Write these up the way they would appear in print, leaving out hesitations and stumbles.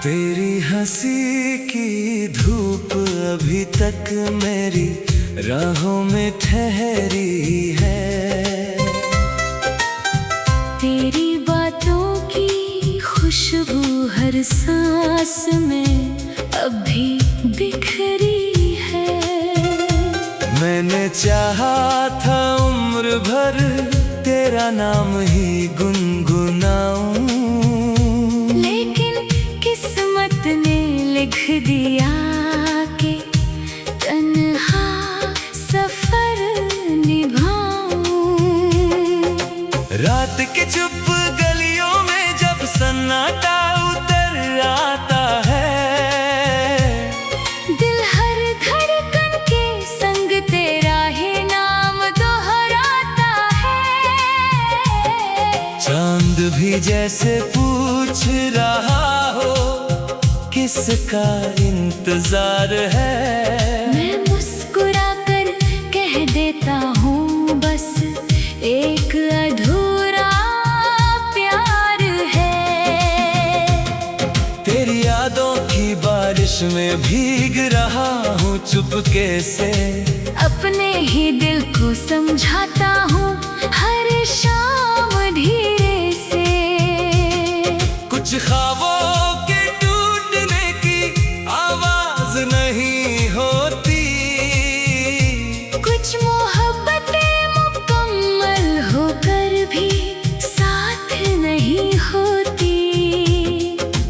तेरी हंसी की धूप अभी तक मेरी राहों में ठहरी है। तेरी बातों की खुशबू हर सांस में अभी बिखरी है। मैंने चाहा था उम्र भर तेरा नाम ही गुनगुनाऊं, लेकिन किस्मत ने लिख दिया कि तन्हा सफर निभाऊं। रात के चुप गलियों में जब सन्नाटा उतर आता है, दिल हर धड़कन के संग तेरा ही नाम दोहराता है। चांद भी जैसे पूछ रहा हो किसका इंतजार है। मैं मुस्कुरा कर कह देता हूँ बस एक अधूरा प्यार है। तेरी यादों की बारिश में भीग रहा हूँ चुपके से, अपने ही दिल को समझाता हूँ हर शाम धीरे से। कुछ ख्वाबों के टूटने की आवाज नहीं होती, कुछ मोहब्बतें मुकम्मल होकर भी साथ नहीं होती।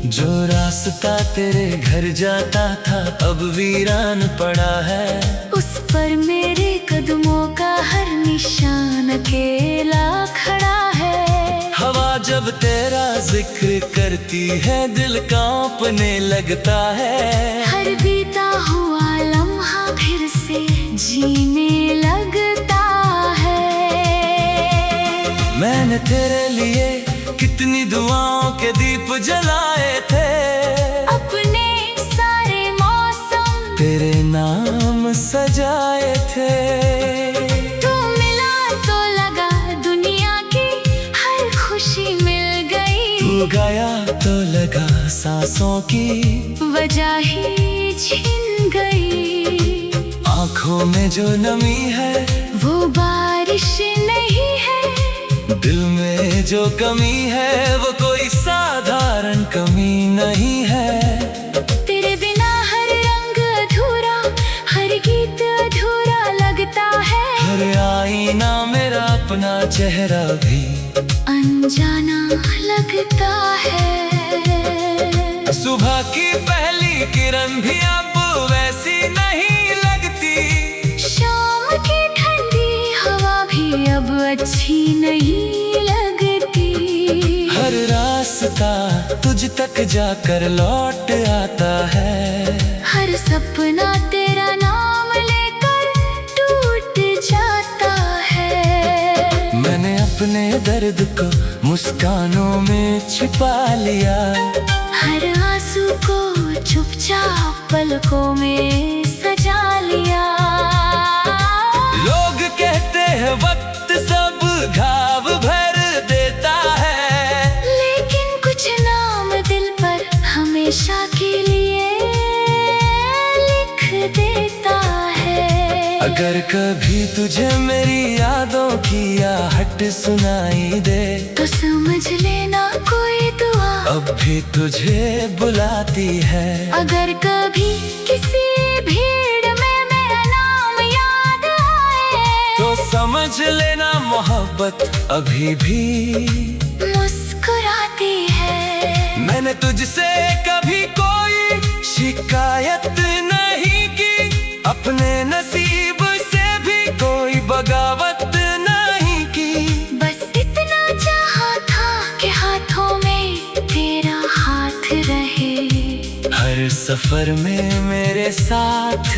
जो रास्ता तेरे घर जाता था अब वीरान पड़ा है, उस पर मेरे कदमों का हर निशान अकेला खड़ा है। हवा जब तेरा जिक्र करती है दिल कांपने लगता है। हर बीता हुआ लम्हा फिर से जीने लगता है। मैंने तेरे लिए कितनी दुआओं के दीप जलाए थे, अपने सारे मौसम तेरे नाम सजाए थे। तू मिला तो लगा दुनिया की हर खुशी मिल गई। तू गया तो लगा सांसों की वजह ही छिन गई। आंखों में जो नमी है वो बारिश नहीं है, दिल में जो कमी है वो कोई साधारण कमी नहीं है। तेरे बिना हर रंग अधूरा, हर गीत अधूरा लगता है। हर आईना मेरा अपना चेहरा भी अनजाना लगता है। सुबह की पहली किरण भी अब वैसी नहीं लगती, शाम की ठंडी हवा भी अब अच्छी नहीं लगती। हर रास्ता तुझ तक जाकर लौट आता है। हर सपना तेरा नाम लेकर टूट जाता है। मैंने अपने दर्द को मुस्कानों में छिपा लिया, हर आंसू को चुपचाप पलकों में सजा लिया। लोग कहते हैं वक्त सब घाव भर देता है, लेकिन कुछ नाम दिल पर हमेशा के लिए लिख देता है। अगर कभी तुझे मेरी यादों की आहट सुनाई दे, तो समझ लेना कोई दुआ अब भी तुझे बुलाती है। अगर कभी किसी भीड़ में मेरा नाम याद आए, तो समझ लेना मोहब्बत अभी भी मुस्कुराती है। मैंने तुझसे कभी कोई शिकायत नहीं की, अपने नसीब से भी कोई बगावत नहीं की। बस इतना चाहा था कि हाथों में तेरा हाथ रहे, हर सफर में मेरे साथ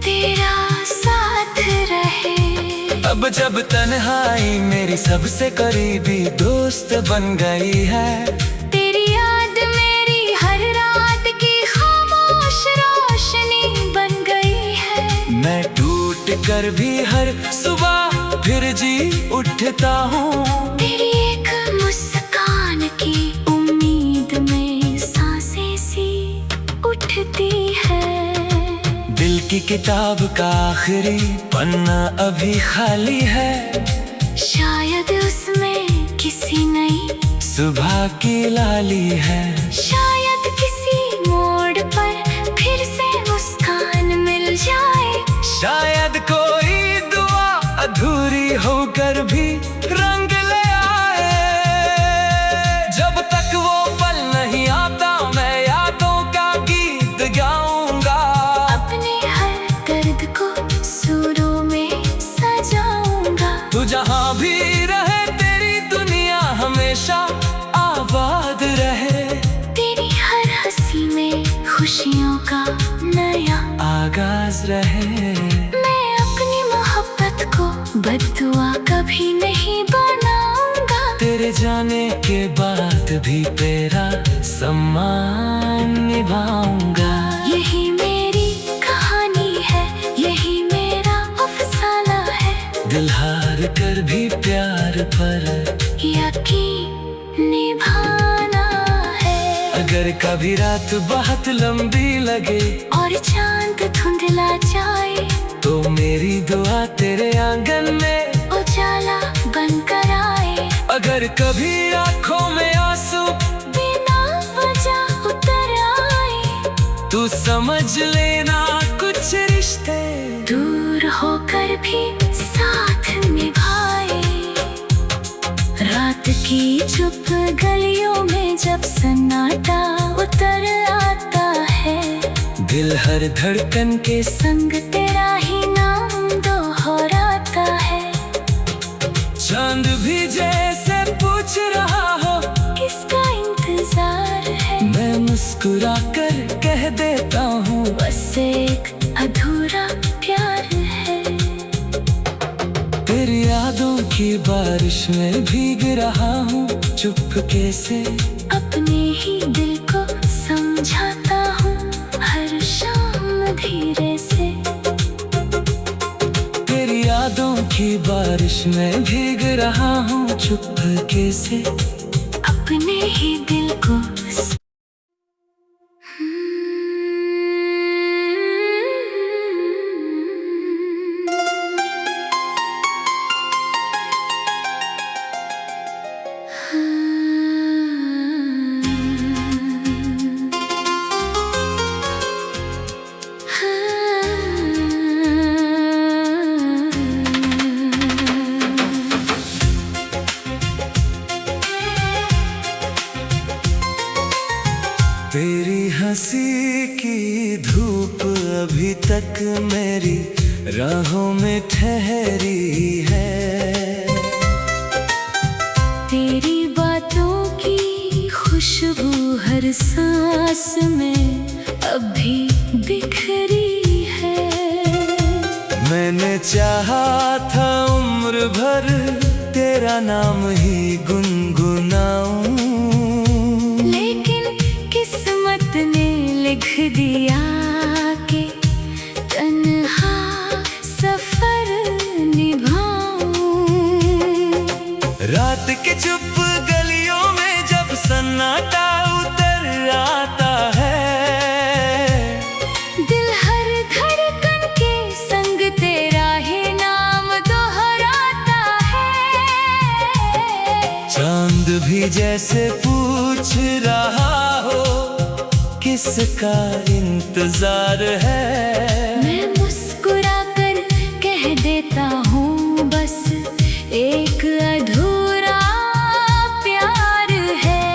तेरा साथ रहे। अब जब तन्हाई मेरी सबसे करीबी दोस्त बन गई है, तेरी याद मेरी हर रात की खामोश रोशनी बन गई है। मैं टूट कर भी हर सुबह फिर जी उठता हूँ। तेरी एक मुस्कान की उम्मीद में सांसें की किताब का आखिरी पन्ना अभी खाली है। शायद उसमें किसी नई सुबह की लाली है। शायद किसी मोड़ पर फिर से मुस्कान मिल जाए। शायद कोई दुआ अधूरी होकर भी रंग ले आए। जब तक वो पल नहीं आता मैं यादों का गीत गाऊंगा। अपने हर दर्द को सुरों में सजाऊंगा। तू जहाँ भी रहे तेरी दुनिया हमेशा आबाद रहे। तेरी हर हंसी में खुशियों का नया आगाज रहे। मैं अपनी मोहब्बत को बद्दुआ कभी नहीं बनाऊंगा। तेरे जाने के बाद भी तेरा सम्मान निभाऊंगा। यही मेरी कहानी है, यही मेरा अफसाना है। दिल हार कर भी प्यार पर यकीन निभाना है। अगर कभी रात बहुत लंबी लगे और चांद धुंधला जाए तो मेरी दुआ तेरे आंगन में उजाला बनकर आए। अगर कभी आंखों में आंसू बिना वजह उतर आए तू समझ लेना कुछ रिश्ते दूर होकर भी साथ निभाए। रात की चुप गलियों में जब सन्नाटा उतर आता है। दिल हर धड़कन के संग तेरा ही नाम दोहराता है। चांद भी जैसे पूछ रहा हो किसका इंतजार है। मैं मुस्कुरा कर कह देता हूँ बस एक अधूरा प्यार है। तेरी यादों की बारिश में भीग रहा हूँ चुपके से। अपने ही दिल को समझाता हूँ हर शाम धीरे से। तेरी यादों की बारिश में भीग रहा हूँ चुपके से। अपने ही दिल को तेरी हंसी की धूप अभी तक मेरी राहों में ठहरी है। तेरी बातों की खुशबू हर सांस में अभी बिखरी है। मैंने चाहा था उम्र भर तेरा नाम ही गुनगुनाऊं। ने लिख दिया कि तन्हा सफर निभाऊं। रात के चुप गलियों में जब सन्नाटा उतर आता है। दिल हर धड़कन के संग तेरा ही नाम दोहराता है। चांद भी जैसे पूछ रहा हो किसका इंतजार है। मैं मुस्कुरा कर कह देता हूँ बस एक अधूरा प्यार है।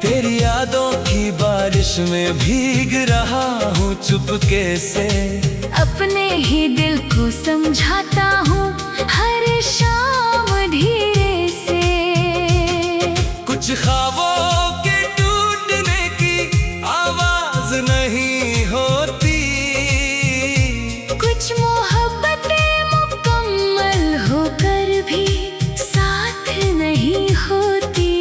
तेरी यादों की बारिश में भीग रहा हूँ चुपके से। अपने ही दिल को समझाता हूँ हर शाम धीरे से। कुछ ख्वाबों नहीं होती, कुछ मोहब्बतें मुकम्मल होकर भी साथ नहीं होती।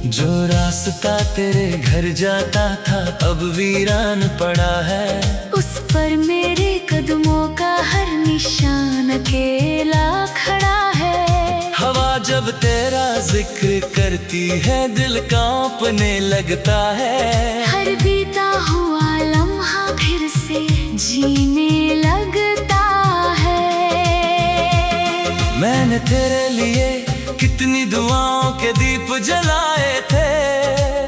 जो रास्ता तेरे घर जाता था अब वीरान पड़ा है। उस पर मेरे कदमों का हर निशान अकेला खड़ा है। हवा जब तेरा जिक्र करती है दिल कांपने लगता है। हर बीता हुआ लम्हा भी जीने लगता है। मैंने तेरे लिए कितनी दुआओं के दीप जलाए थे,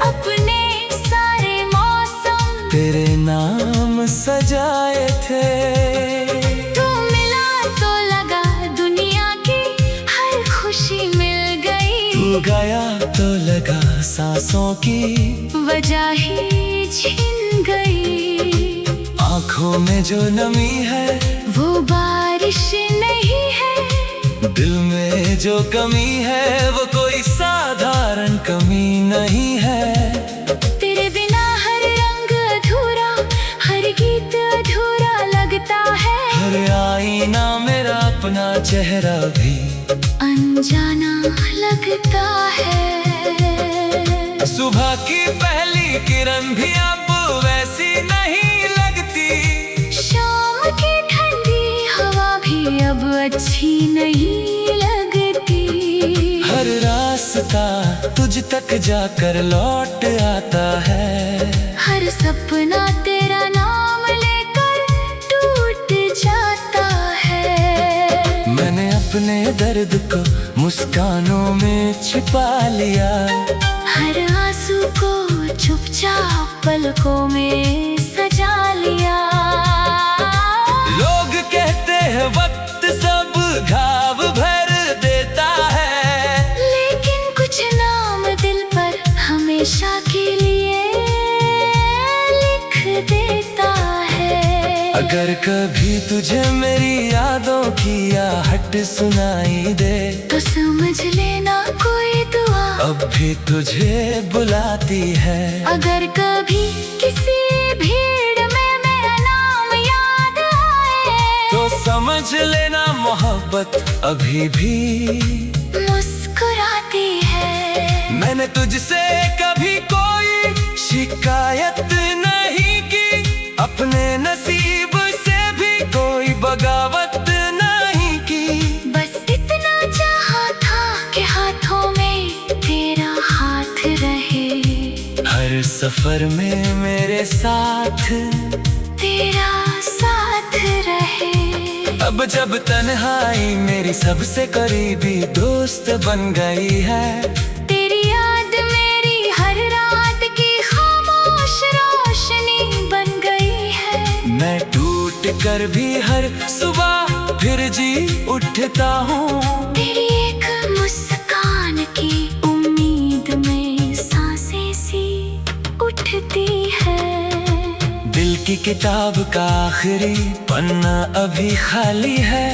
अपने सारे मौसम तेरे नाम सजाए थे। तू मिला तो लगा दुनिया की हर खुशी मिल गई, तू गया तो लगा सांसों की वजह ही छिन गई। आँखों में जो नमी है वो बारिश नहीं है, दिल में जो कमी है वो कोई साधारण कमी नहीं है। तेरे बिना हर रंग अधूरा, हर गीत अधूरा लगता है। हर आईना मेरा अपना चेहरा भी अनजाना लगता है। सुबह की पहली किरण भी अब वैसी नहीं लगती, शाम की ठंडी हवा भी अब अच्छी नहीं लगती। हर रास्ता तुझ तक जाकर लौट आता है, हर सपना तेरा नाम लेकर टूट जाता है। मैंने अपने दर्द को मुस्कानों में छिपा लिया, हर आंसू को चुपचाप पलकों में सजा लिया। लोग कहते हैं वक्त सब घाव भर देता है, लेकिन कुछ नाम दिल पर हमेशा के लिए लिख देता है। अगर कभी तुझे मेरी यादों की आहट सुनाई दे, तो समझ लेना कोई दुआ अब भी तुझे बुलाती है। अगर कभी किसी भीड़ में मेरा नाम याद आए, तो समझ लेना मोहब्बत अभी भी मुस्कुराती है। मैंने तुझसे कभी कोई शिकायत नहीं की, अपने नसीब से भी कोई बगावत नहीं की। बस इतना चाहा था कि हाथों में तेरा हाथ रहे, हर सफर में मेरे साथ तेरा साथ रहे। अब जब तन्हाई मेरी सबसे करीबी दोस्त बन गई है, तेरी याद मेरी हर रात की खामोश रोशनी बन गई है। मैं टूट कर भी हर सुबह फिर जी उठता हूँ, तेरी एक मुस्कान की उम्मीद में सांसें सी उठती है। दिल की किताब का आखिरी पन्ना अभी खाली है,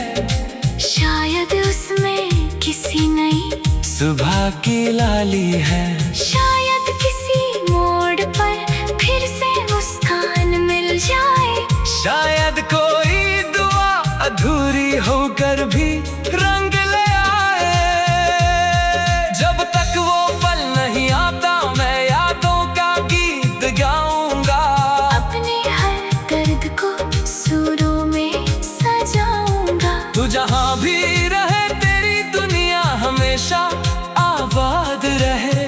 शायद उसमें किसी नई सुबह की लाली है। शायद किसी मोड़ पर फिर से मुस्कान मिल जाए, शायद कोई दुआ अधूरी होकर भी रंग ले आए। जब तक वो पल नहीं आता मैं यादों का गीत गाऊंगा, अपने हर दर्द को सुरों में सजाऊंगा। तू जहाँ भी रहे तेरी दुनिया हमेशा आबाद रहे,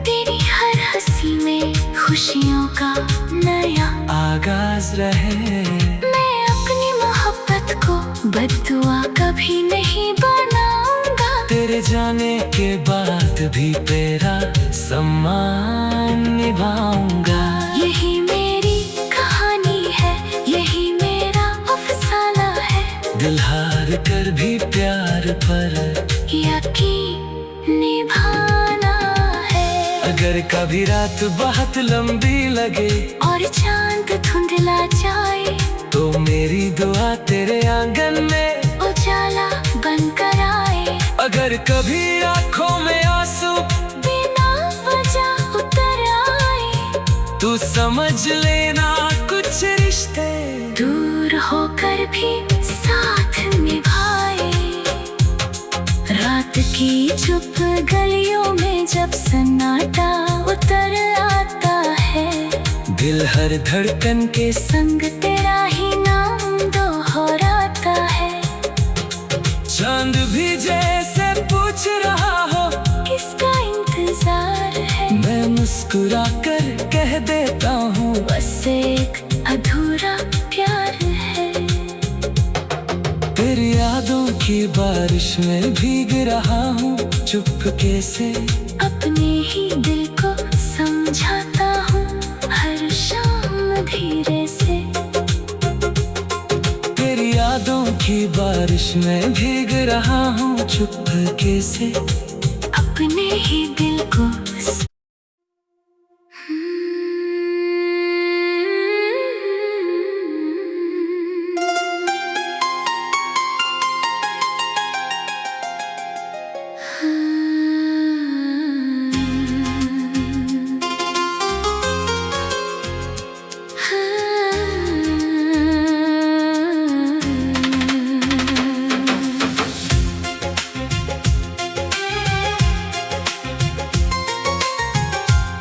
तेरी हर हंसी में खुशियों का नया आगाज रहे। मैं अपनी मोहब्बत को बद्दुआ कभी नहीं बनाऊंगा, तेरे जाने के बाद भी तेरा सम्मान निभाऊंगा। यही मेरी कहानी है, यही मेरा अफसाना है। दिल हार कर भी प्यार पर यकीन निभाना है। अगर कभी रात बहुत लंबी लगे और चांद धुंधला जाए, तो मेरी दुआ तेरे आंगन में उजाला बनकर आए। अगर कभी आंखों में आंसू बिना वजह उतर आए, तू समझ लेना कुछ रिश्ते दूर होकर भी साथ निभाए। रात की चुप गलियों में जब सन्नाटा उतर आता है, दिल हर धड़कन के संग तेरा ही नाम दोहराता है। चांद भी जैसे पूछ रहा हो किसका इंतजार है, मैं मुस्कुरा कर कह देता हूँ बस एक अधूरा प्यार है। तेरी यादों की बारिश में भीग रहा हूँ चुपके से, अपने ही दिल को समझाता हूँ हर शाम धीरे से। तेरी यादों की बारिश में भीग रहा हूँ चुपके से, अपने ही दिल को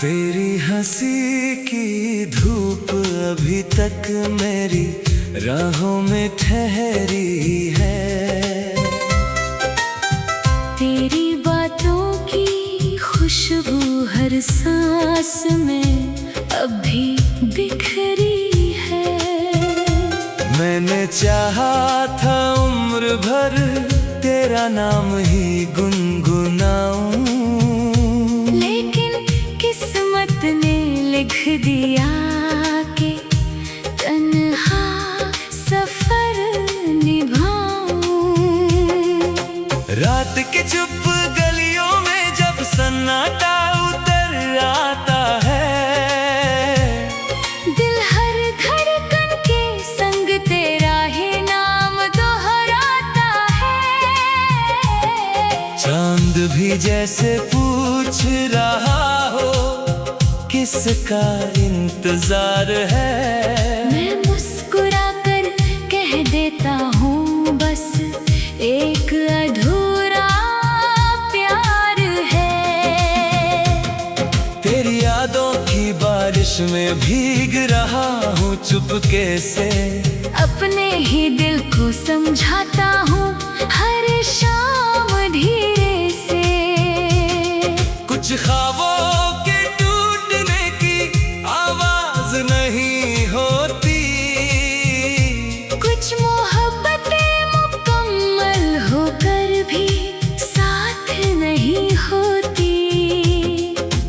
तेरी हंसी की धूप अभी तक मेरी राहों में ठहरी है। तेरी बातों की खुशबू हर सांस में अभी बिखरी है। मैंने चाहा था उम्र भर तेरा नाम ही गुनगुनाऊं, किस्मत ने लिख दिया कि तन्हा सफर निभाऊं। रात के चुप गलियों में जब सन्नाटा उतर आता है, दिल हर धड़कन के संग तेरा ही नाम दोहराता है। चांद भी जैसे पूछ रहा हो किसका इंतजार है। मैं मुस्कुरा कर कह देता हूँ बस एक अधूरा प्यार है। तेरी यादों की बारिश में भीग रहा हूँ चुपके से, अपने ही दिल को समझाता हूँ हर शाम धीरे से। कुछ ख्वाबों नहीं होती, कुछ मोहब्बतें मुकम्मल होकर भी साथ नहीं होती।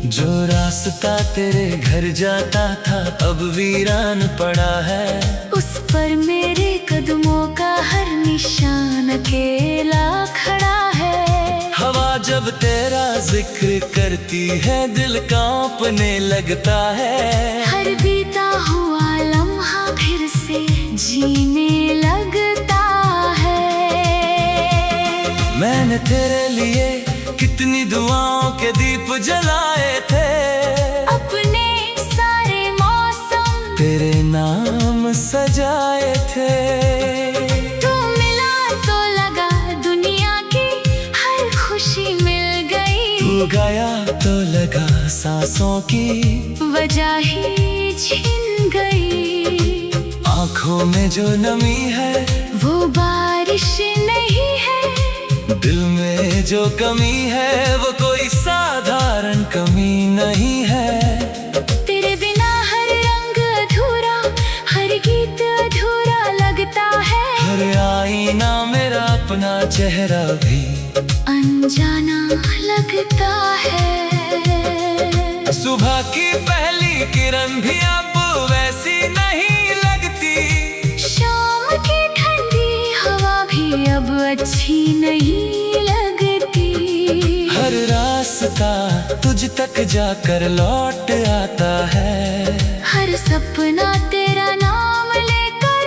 जो रास्ता तेरे घर जाता था अब वीरान पड़ा है, उस पर मेरे कदमों का हर निशान अकेला खड़ा है। हवा जब तेरा जिक्र करती है दिल कांपने लगता है। हर बीता हुआ लम्हा फिर से जीने लगता है। मैंने तेरे लिए कितनी दुआओं के दीप जलाए थे, अपने सारे मौसम तेरे नाम सजाए थे। तू मिला तो लगा दुनिया की हर खुशी मिल गई, तू गया तो लगा सांसों की वजह ही छिन गई। आँखों में जो नमी है वो बारिश नहीं है, दिल में जो कमी है वो कोई साधारण कमी नहीं है। तेरे बिना हर रंग अधूरा, हर गीत अधूरा लगता है। हर आईना मेरा अपना चेहरा भी अनजाना लगता है। सुबह की पहली किरण भी अब वैसी नहीं लगती, शाम की ठंडी हवा भी अब अच्छी नहीं लगती। हर रास्ता तुझ तक जाकर लौट आता है, हर सपना तेरा नाम लेकर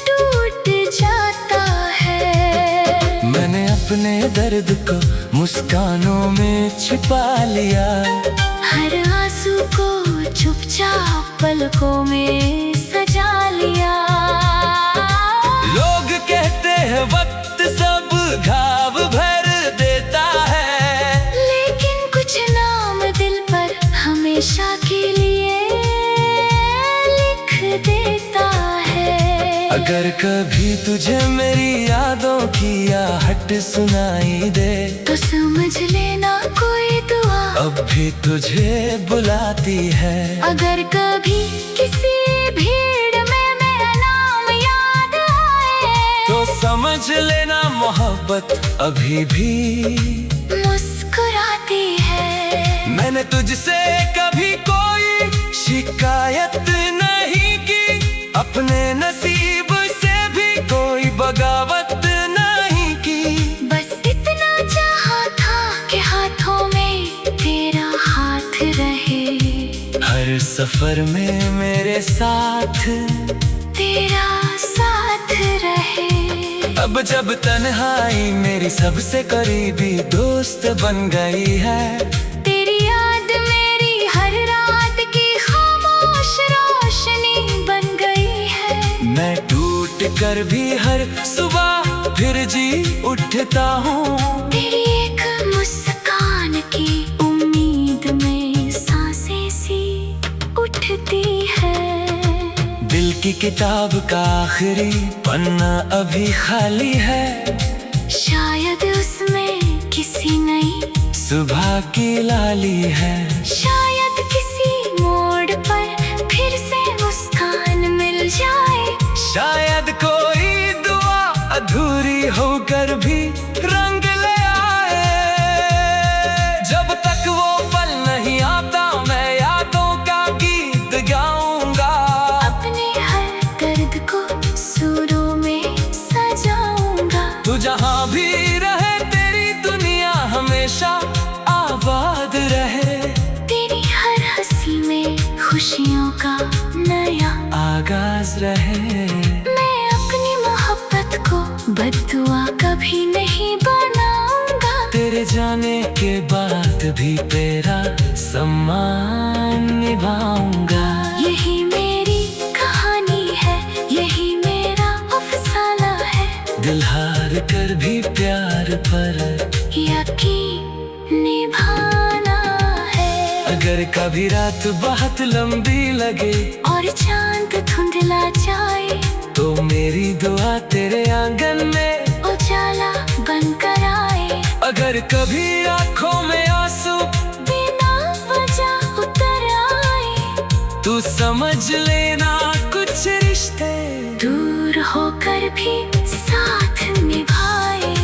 टूट जाता है। मैंने अपने दर्द को मुस्कानों में छिपा लिया, हर आंसू को चुपचाप पलकों में सजा लिया। लोग कहते हैं वक्त सब घाव भर देता है, लेकिन कुछ नाम दिल पर हमेशा के लिए लिख देता है। अगर कभी तुझे मेरी यादों की आहट सुनाई दे, तो समझ लेना कोई दुआ अब भी तुझे बुलाती है। अगर कभी किसी भीड़ में मोहब्बत अभी भी मुस्कुराती है। मैंने तुझसे कभी कोई शिकायत नहीं की, अपने नसीब से भी कोई बगावत नहीं की। बस इतना चाहा था कि हाथों में तेरा हाथ रहे, हर सफर में मेरे साथ तेरा साथ रहे। अब जब तन्हाई मेरी सबसे करीबी दोस्त बन गई है, तेरी याद मेरी हर रात की खामोश रोशनी बन गई है। मैं टूट कर भी हर सुबह फिर जी उठता हूँ, तेरी एक मुस्कान की उम्मीद में सांसें सी उठती है। दिल की किताब का आखिरी पन्ना अभी खाली है, शायद उसमें किसी नई सुबह की लाली है। शायद किसी मोड़ पर फिर से मुस्कान मिल जाए, शायद कोई दुआ अधूरी होकर भी रंग ले आए। जब तक वो पल नहीं आता मैं यादों का गीत गाऊंगा, अपने हर दर्द को सुरों में सजाऊंगा। तू जहाँ भी रहे तेरी दुनिया हमेशा आबाद रहे, तेरी हर हंसी में खुशियों का नया आगाज रहे। मैं अपनी मोहब्बत को बद्दुआ कभी नहीं बनाऊंगा, तेरे जाने के बाद भी तेरा सम्मान निभाऊंगा। यही मेरी कहानी है, यही मेरा अफसाना है। दिल हार कर भी प्यार पर यकीन निभाना है। अगर कभी रात बहुत लंबी लगे और चांद धुंधला जाए, तो मेरी दुआ तेरे आंगन में उजाला बनकर आए। अगर कभी आंखों में आंसू बिना वजह उतर आए, तू समझ लेना कुछ रिश्ते दूर होकर भी साथ निभाए।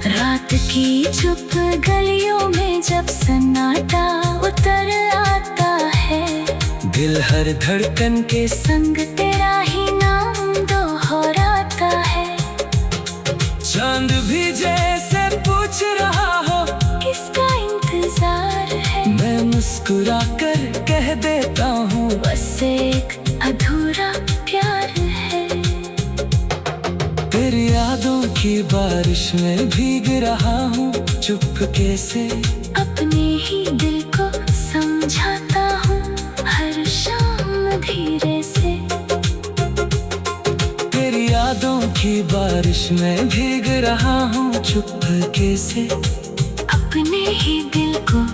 रात की चुप गलियों में जब सन्नाटा उतर आता है, दिल हर धड़कन के संग तेरा ही नाम दोहराता है। चांद भी जैसे पूछ रहा हो किसका इंतजार है, मैं मुस्कुरा कर कह देता हूँ बस एक अधूरा प्यार है। तेरी यादों की बारिश में भीग रहा हूँ चुपके से, अपने ही दिल को समझाता हूँ हर शाम धीरे से। तेरी यादों की बारिश में भीग रहा हूँ चुपके से, अपने ही दिल को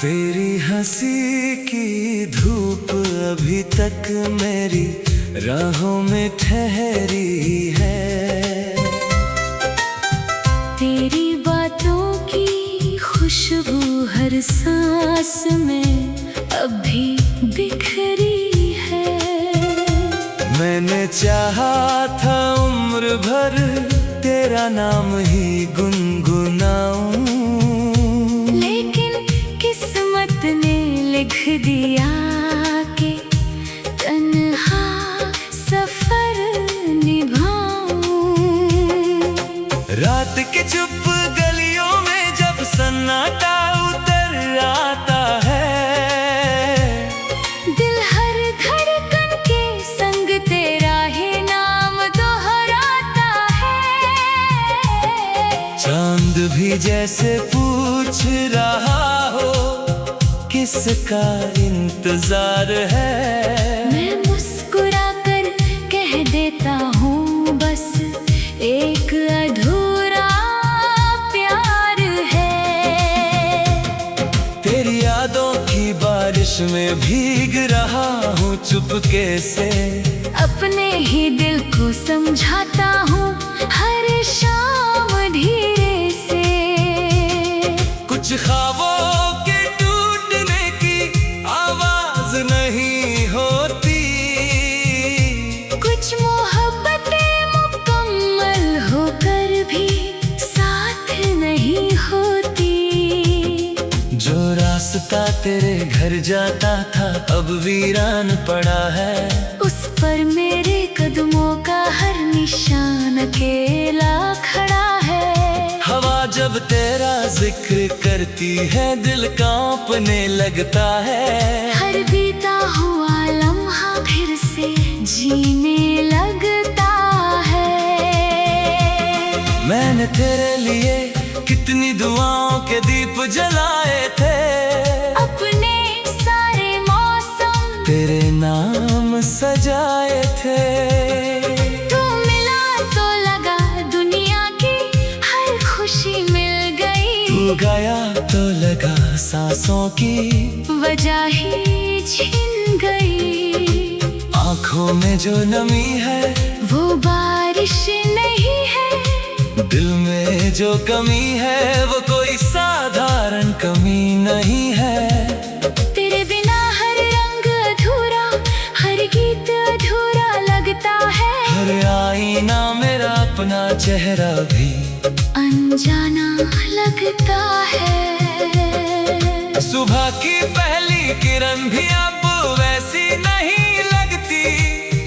तेरी हंसी की धूप अभी तक मेरी राहों में ठहरी है। तेरी बातों की खुशबू हर सांस में अभी बिखरी है। मैंने चाहा था उम्र भर तेरा नाम ही गुनगुनाऊं, लेकिन किस्मत ने लिख दिया कि तन्हा सफर निभाऊं। रात के चुप गलियों में जब सन्नाटा उतर आता है, दिल हर धड़कन के संग तेरा ही नाम दोहराता है। चांद भी जैसे पूछ रहा हो किसका इंतजार है, मैं मुस्कुरा कर कह देता हूँ बस बारिश में भीग रहा हूँ चुपके से। अपने ही दिल को समझाता हूँ हर शाम धीरे से। कुछ ख्वाबों के टूटने की आवाज नहीं होती, कुछ मोहब्बतें मुकम्मल होकर भी साथ नहीं होती। जो रास्ता तेरे घर जाता था अब वीरान पड़ा है, उस पर मेरे कदमों का हर निशान अकेला खड़ा है। हवा जब तेरा जिक्र करती है दिल कांपने लगता है। हर बीता हुआ लम्हा फिर से जीने लगता है। मैंने तेरे लिए कितनी दुआओं के दीप जलाए थे, अपने सारे मौसम तेरे नाम सजाए थे। तू मिला तो लगा दुनिया की हर खुशी मिल गई। तू गया तो लगा सांसों की वजह ही छिन गई। आंखों में जो नमी है वो बारिश नहीं है, दिल में जो कमी है वो कोई साधारण कमी नहीं है। तेरे बिना हर रंग अधूरा, हर गीत अधूरा लगता है। हर आईना मेरा अपना चेहरा भी अनजाना लगता है। सुबह की पहली किरण भी अब वैसी नहीं लगती,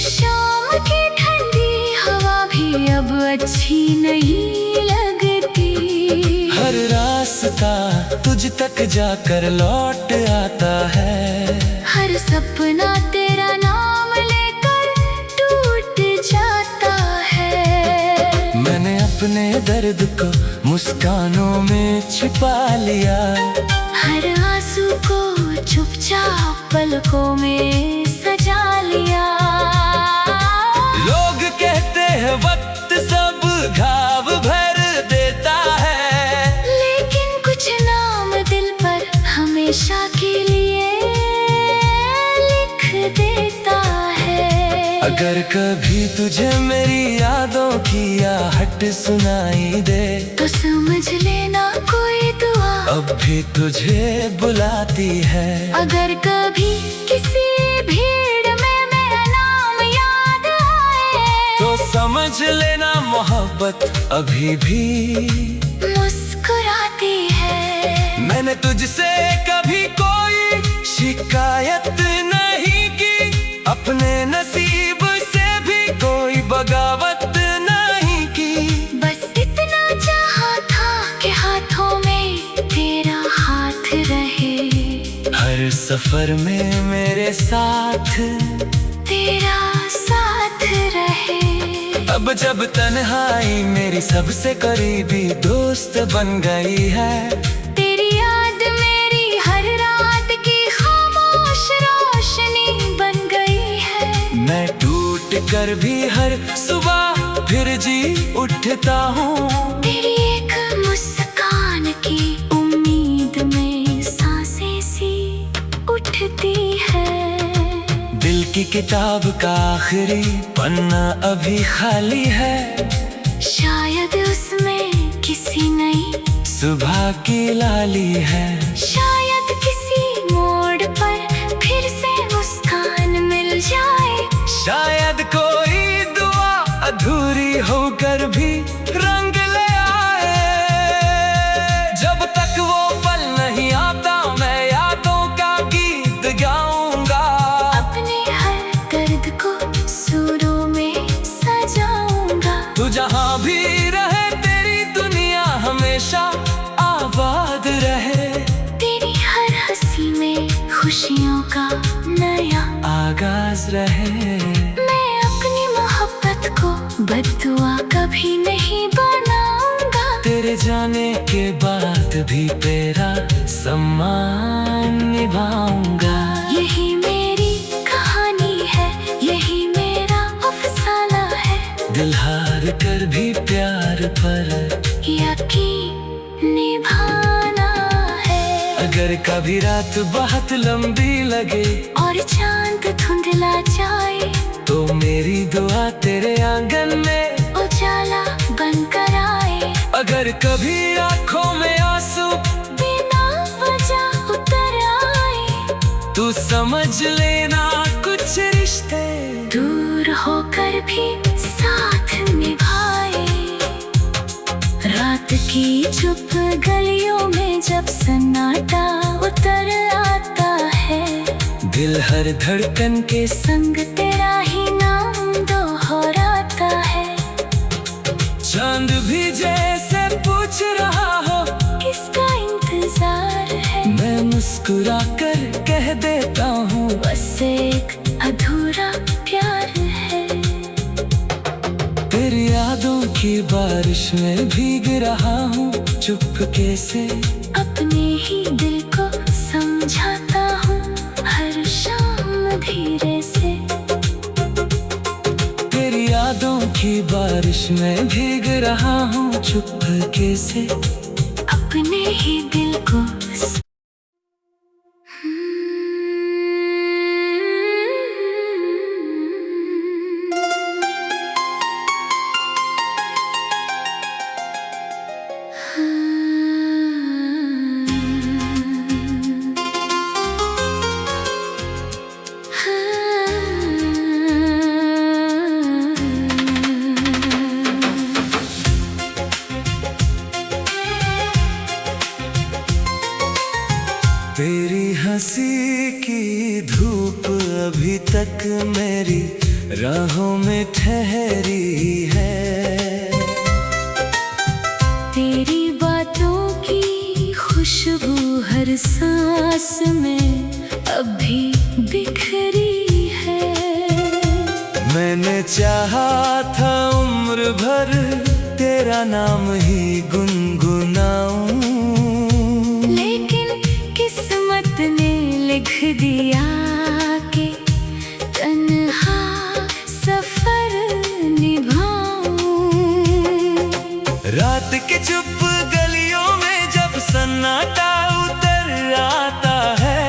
शाम की ठंडी हवा भी अब अच्छी नहीं लगती। हर रास्ता तुझ तक जाकर लौट आता है। हर सपना तेरा नाम लेकर टूट जाता है। मैंने अपने दर्द को मुस्कानों में छिपा लिया, हर आंसू को चुपचाप पलकों में सजा लिया। लोग कहते हैं वक्त सब घाव भर देता है, लेकिन कुछ नाम दिल पर हमेशा के लिए लिख देता है। अगर कभी तुझे मेरी यादों की आहट सुनाई दे तो समझ लेना कोई दुआ अब भी तुझे बुलाती है। अगर कभी किसी भीड़ में मेरा नाम याद आए तो समझ लेना मोहब्बत अभी भी मुस्कुराती है। मैंने तुझसे कभी कोई शिकायत नहीं की, अपने नसीब से भी कोई बगावत नहीं की। बस इतना चाहा था कि हाथों में तेरा हाथ रहे, हर सफर में मेरे साथ तेरा साथ रहे। अब जब तन्हाई मेरी सबसे करीबी दोस्त बन गई है, तेरी याद मेरी हर रात की खामोश रोशनी बन गई है। मैं टूट कर भी हर सुबह फिर जी उठता हूँ। तेरी एक मुस्कान की उम्मीद में सांसें सी उठती है। दिल की किताब का आखिरी पन्ना अभी खाली है, शायद उसमें किसी नई सुबह की लाली है। शायद किसी मोड़ पर फिर से मुस्कान मिल जाए। शायद कोई दुआ अधूरी होकर भी रंग ले आए। जब तक वो पल नहीं आता मैं यादों का गीत गाऊंगा, अपने हर दर्द को सुरों में सजाऊंगा। तू जहाँ भी रहे तेरी दुनिया हमेशा आबाद रहे। तेरी हर हंसी में खुशियों का नया आगाज रहे। मैं अपनी मोहब्बत को बद्दुआ कभी नहीं बनाऊंगा। तेरे जाने के बाद भी तेरा सम्मान निभाऊंगा। यही मेरी कहानी है, यही मेरा अफसाना है। दिल हार कर भी प्यार पर यकीन निभाना है। अगर अगर कभी रात बहुत लंबी लगे और चांद धुंधला जाए, तो मेरी दुआ तेरे आंगन में उजाला बनकर आए। अगर कभी आंखों में आंसू बिना वजह उतर आए, तू समझ लेना कुछ रिश्ते दूर होकर भी साथ निभाए। रात की चुप गलियों में जब सन्नाटा उतर आता है, दिल हर धड़कन के संग तेरा ही नाम दोहराता है। चांद भी जैसे पूछ रहा हो किसका इंतजार है, मैं मुस्कुरा कर कह देता हूँ बस एक अधूरा प्यार है। तेरी यादों की बारिश में भीग रहा हूँ चुपके से, अपने ही दिल को समझाता हूँ हर शाम धीरे से। तेरी यादों की बारिश में भीग रहा हूँ चुपके से, अपने ही दिल को तेरी हंसी की धूप अभी तक मेरी राहों में ठहरी है। तेरी बातों की खुशबू हर सांस में अभी बिखरी है। मैंने चाहा था उम्र भर तेरा नाम ही गुनगुनाऊं, किस्मत ने लिख दिया कि तन्हा सफर निभाऊं। रात के चुप गलियों में जब सन्नाटा उतर आता है,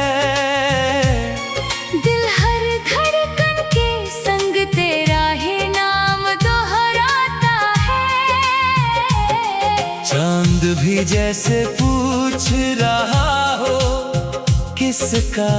दिल हर धड़कन के संग तेरा ही नाम दोहराता है। चांद भी जैसे पूछ रहा हो किसका